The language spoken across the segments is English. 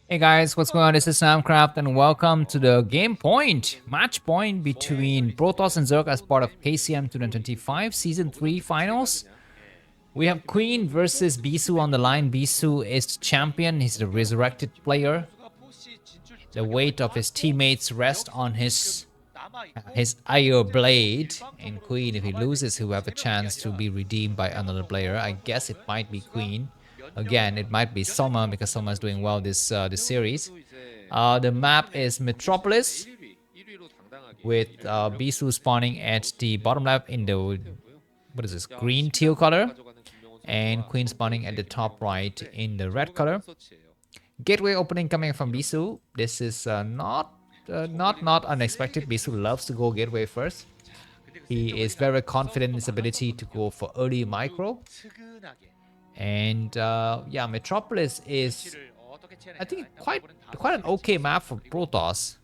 Hey guys, what's going on? This is Namkraft and welcome to the match point between Protoss and Zerg as part of KCM 2025 Season 3 Finals. We have Queen versus Bisu on the line. Bisu is the champion, he's the resurrected player. The weight of his teammates rests on his Io blade, and Queen, if he loses, he will have a chance to be redeemed by another player. I guess it might be Queen. Again, it might be Soma because Soma is doing well this series. The map is Metropolis with Bisu spawning at the bottom left in the green teal color, and Queen spawning at the top right in the red color. Gateway opening coming from Bisu. This is not unexpected. Bisu loves to go gateway first. He is very confident in his ability to go for early micro. And yeah, Metropolis is, I think, quite an okay map for Protoss,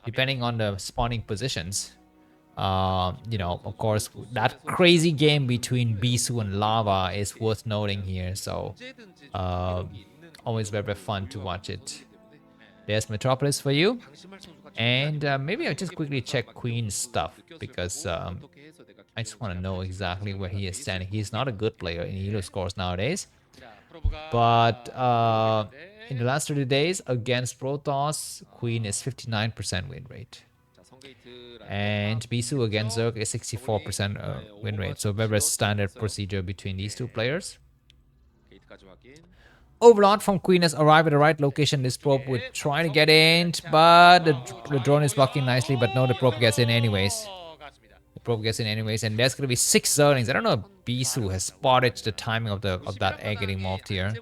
depending on the spawning positions. You know, of course, that crazy game between Bisu and Lava is worth noting here. So, always very fun to watch it. There's Metropolis for you. And maybe I'll just quickly check Queen's stuff because I just want to know exactly where he is standing. He's not a good player in elo scores nowadays. But in the last 30 days against Protoss, Queen is 59% win rate. And Bisu against Zerg is 64% win rate. So very standard procedure between these two players. Overlord from Queen has arrived at the right location. This probe would try to get in, but the drone is blocking nicely. But no, the probe gets in anyways. The probe gets in anyways, and there's gonna be 6 Zerlings. I don't know if Bisu has spotted the timing of that egg getting morphed here.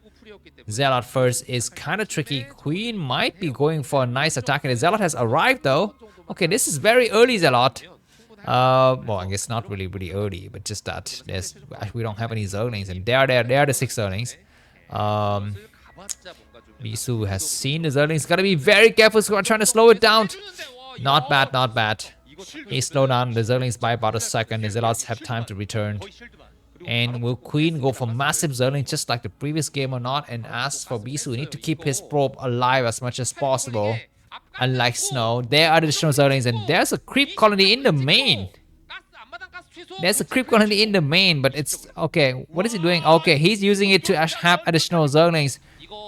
Zelle first is kind of tricky. Queen might be going for a nice attack, and the Zelle has arrived though. Okay, this is very early Zelle. Well, I guess not really early, but just that we don't have any Zerlings, and they are the 6 Zerlings. Bisu has seen the Zerlings. Gotta be very careful. So trying to slow it down. Not bad, not bad. He slowed down the Zerlings by about a second. The Zealots have time to return. And will Queen go for massive Zerlings just like the previous game or not? And as for Bisu, we need to keep his probe alive as much as possible. Unlike Snow, there are additional Zerlings, and there's a creep colony in the main. There's a creep colony in the main, but it's okay. What is he doing? Okay, he's using it to have additional Zerlings,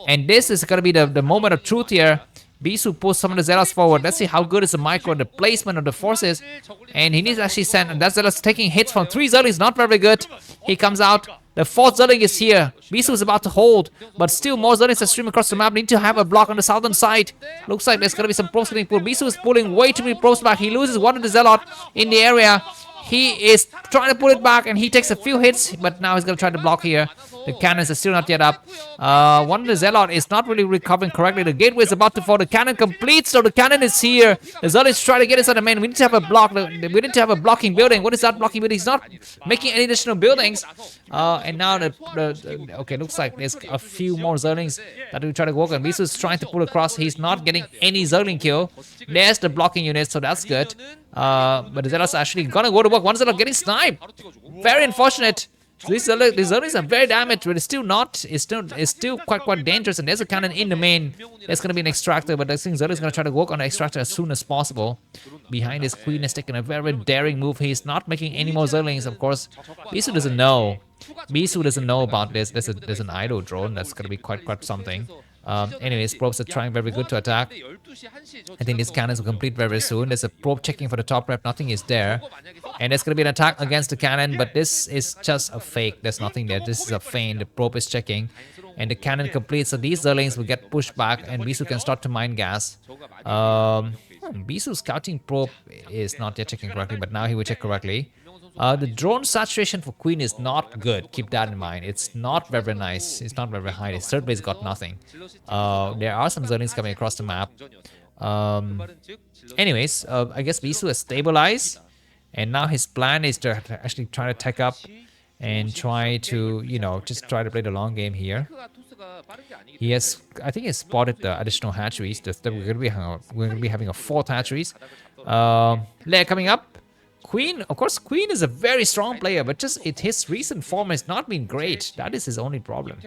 and this is gonna be the moment of truth here. Bisu pulls some of the Zealots forward. Let's see how good is the micro, the placement of the forces, and he needs to actually send. And that Zealot's taking hits from 3 Zerlings, not very good. He comes out. The 4th Zerling is here. Bisu is about to hold, but still more Zerlings are streaming across the map. Need to have a block on the southern side. Looks like there's gonna be some probes getting pulled. Bisu is pulling way too many probes back. He loses one of the Zealot in the area. He is trying to pull it back, and he takes a few hits, but now he's going to try to block here. The cannons are still not yet up. One of the Zealot is not really recovering correctly. The gateway is about to fall. The cannon completes, so the cannon is here. The Zealot is trying to get inside the main. We need to have a block. We need to have a blocking building. What is that blocking building? He's not making any additional buildings. And now okay, looks like there's a few more Zerlings that we try to work on. Bisu is trying to pull across. He's not getting any Zerling kill. There's the blocking unit, so that's good. But the Zealots are actually gonna go to work. One Zealot getting sniped. Very unfortunate. So these Zerlings are very damaged, but it's still quite dangerous. And there's a cannon in the main. There's gonna be an extractor, but I think Zerling is gonna try to work on the extractor as soon as possible. Behind his Queen has taken a very daring move. He's not making any more Zerlings, of course. Bisu doesn't know. Bisu doesn't know about this. There's an idle drone that's gonna be quite something. Anyways, probes are trying very good to attack. I think these cannons will complete very soon. There's a probe checking for the top rep. Nothing is there. And there's going to be an attack against the cannon, but this is just a fake. There's nothing there. This is a feint. The probe is checking. And the cannon completes. So these Zerlings will get pushed back, and Bisu can start to mine gas. Bisu's scouting probe is not yet checking correctly, but now he will check correctly. The drone saturation for Queen is not good. Keep that in mind. It's not very nice. It's not very high. His third base got nothing. There are some Zerlings coming across the map. Anyways, I guess Bisu has stabilized. And now his plan is to actually try to tech up and try to, you know, just try to play the long game here. He has, I think, he has spotted the additional hatcheries. We're going to be having a 4th hatcheries. Lair coming up. Queen, of course, Queen is a very strong player, but just his recent form has not been great. That is his only problem.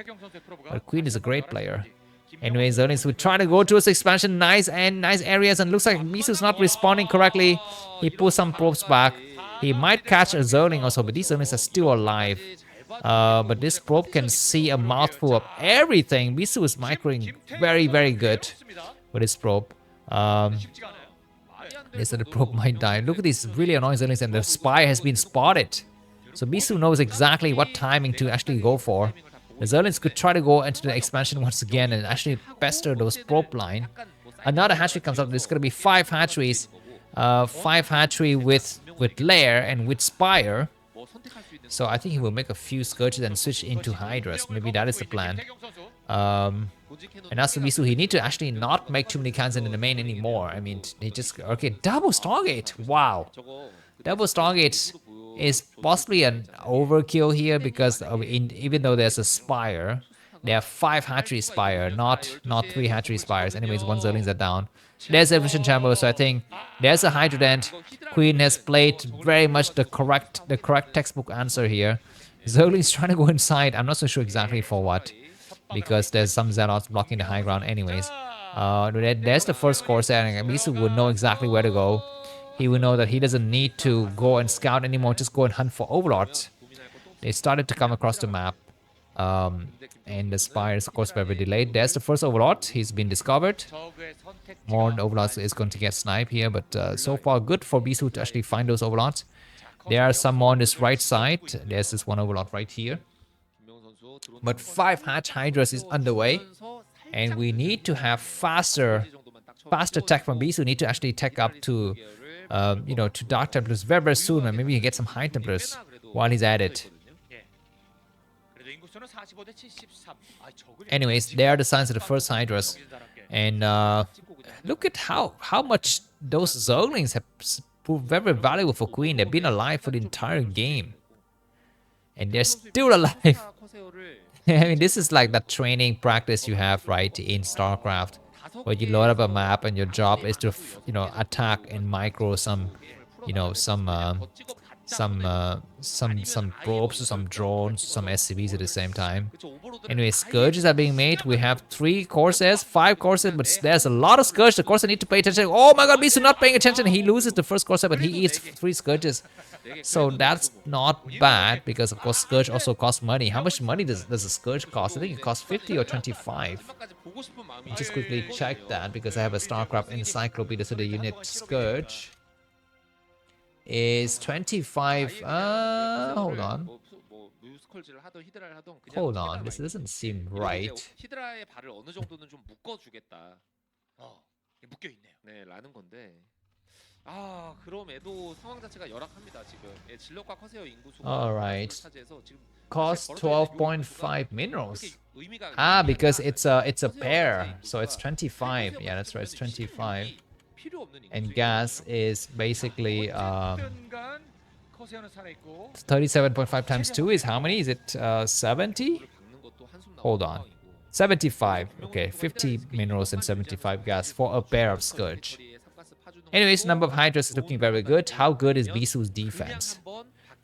But Queen is a great player. Anyway, Zerlings will try to go towards expansion. Nice areas, and looks like Bisu's not responding correctly. He pulls some probes back. He might catch a Zerling also, but these Zerlings are still alive. But this probe can see a mouthful of everything. Bisu is microing very, very good with his probe. They said the probe might die. Look at these really annoying Zerlings, and the spy has been spotted. So Bisu knows exactly what timing to actually go for. The Zerlings could try to go into the expansion once again and actually pester those probe line. Another hatchery comes up. There's going to be 5 hatcheries. 5 hatchery with lair and with spire. So I think he will make a few scourges and switch into hydras. Maybe that is the plan. And as for Bisu, he need to actually not make too many cannons in the main anymore. I mean, he just... Okay, double Stargate. Wow. Double Stargate is possibly an overkill here because even though there's a spire, there are 5 hatchery spire, not 3 hatchery spires. Anyways, 1 Zerlings are down. There's a vision chamber, so I think there's a Hydrodent. Queen has played very much the correct textbook answer here. Zerlings trying to go inside. I'm not so sure exactly for what, because there's some Zealots blocking the high ground anyways. There's the first Corsair, and Bisu would know exactly where to go. He will know that he doesn't need to go and scout anymore, just go and hunt for overlords. They started to come across the map. And the spires, of course, very delayed. There's the first overlord. He's been discovered. More overlords is going to get sniped here, but so far good for Bisu to actually find those overlords. There are some more on this right side. There's this one overlord right here. But 5 hatch hydras is underway, and we need to have faster tech from Bisu. Need to actually tech up to, to Dark Templars very, very soon, and maybe you get some High Templars while he's at it. Anyways, there are the signs of the first hydras, and look at how much those Zerglings have proved very valuable for Queen. They've been alive for the entire game, and they're still alive. I mean, this is like that training practice you have, right, in Starcraft, where you load up a map and your job is to, attack and micro some probes, some drones, some SCVs at the same time. Anyway, scourges are being made. We have 3 Corsairs, 5 Corsairs, but there's a lot of scourge. The Corsair need to pay attention. Oh my god, Bisu not paying attention. He loses the first Corsair, but he eats 3 scourges. So that's not bad, because of course scourge also costs money. How much money does a scourge cost? I think it costs 50 or 25. Just quickly check that, because I have a Starcraft encyclopedia. So the unit scourge is 25. Hold on, this doesn't seem right. Alright. Cost 12.5 minerals. Because it's a pair, so it's 25. Yeah, that's right, it's 25. And gas is basically 37.5 times 2 is how many? Is it 70? Hold on. 75. Okay, 50 minerals and 75 gas for a pair of Scourge. Anyways, number of Hydras is looking very good. How good is Bisu's defense?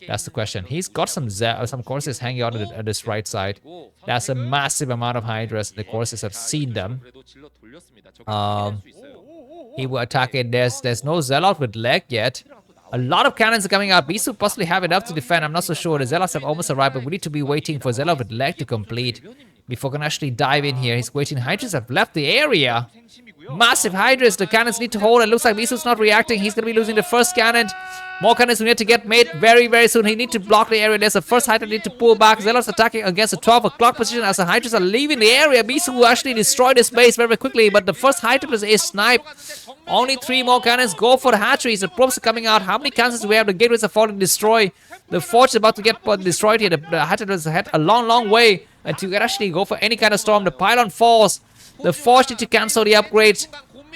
That's the question. He's got some Corsairs hanging out at this right side. That's a massive amount of Hydras. The Corsairs have seen them. He will attack it. There's no Zealot with leg yet. A lot of cannons are coming out. Bisu possibly have enough to defend. I'm not so sure. The Zealots have almost arrived, but we need to be waiting for Zealot with leg to complete before we can actually dive in here. He's waiting. Hydras have left the area. Massive Hydras. The cannons need to hold. It looks like Bisu's not reacting. He's going to be losing the first cannon. More cannons we need to get made very, very soon. He need to block the area. There's the first Hydra need to pull back. Zealots attacking against the 12 o'clock position as the Hydras are leaving the area. Bisu will actually destroy this base very quickly, but the first Hydra is sniped. Only 3 more cannons. Go for the hatcheries. The probes are coming out. How many cannons do we have? The gateways are falling. Destroy. The forge is about to get destroyed here. The Hydras had a long, long way to actually go for any kind of storm. The pylon falls. The forge need to cancel the upgrades.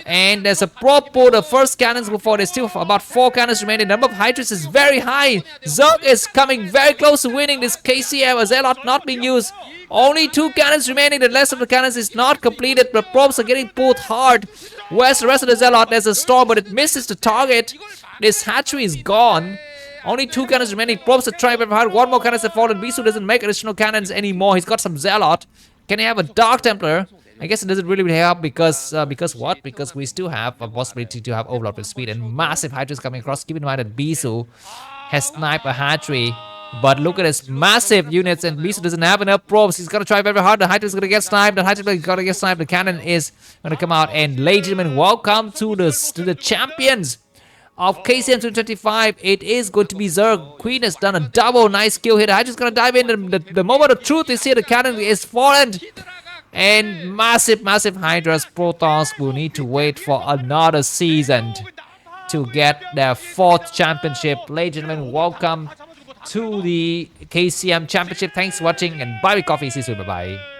And there's a probe pull. The first cannons before. There's still about 4 cannons remaining. The number of Hydras is very high. Zerg is coming very close to winning this KCM. A Zealot not being used. Only 2 cannons remaining. The rest of the cannons is not completed. The probes are getting pulled hard. Where's the rest of the Zealot? There's a storm, but it misses the target. This hatchery is gone. Only 2 cannons remaining. Probes are trying very hard. 1 more cannon has fallen. Bisu doesn't make additional cannons anymore. He's got some Zealot. Can he have a Dark Templar? I guess it doesn't really help because what? Because we still have a possibility to have overload with speed and massive Hydras coming across. Keep in mind that Bisu has sniped a hatchery. But look at his massive units, and Bisu doesn't have enough probes. He's gonna try very hard. The Hydra is gonna get sniped. The Hydra is gonna get sniped. The cannon is gonna come out. And ladies and gentlemen, welcome to the champions of KCM 2025. It is going to be Zerg. Queen has done a double nice kill here. The Hydra's gonna dive in. The moment of truth is here. The cannon is fallen. And massive Hydras. Protoss will need to wait for another season to get their 4th championship. Ladies and gentlemen, welcome to the KCM championship. Thanks for watching, and bye with coffee. See you soon. Bye bye.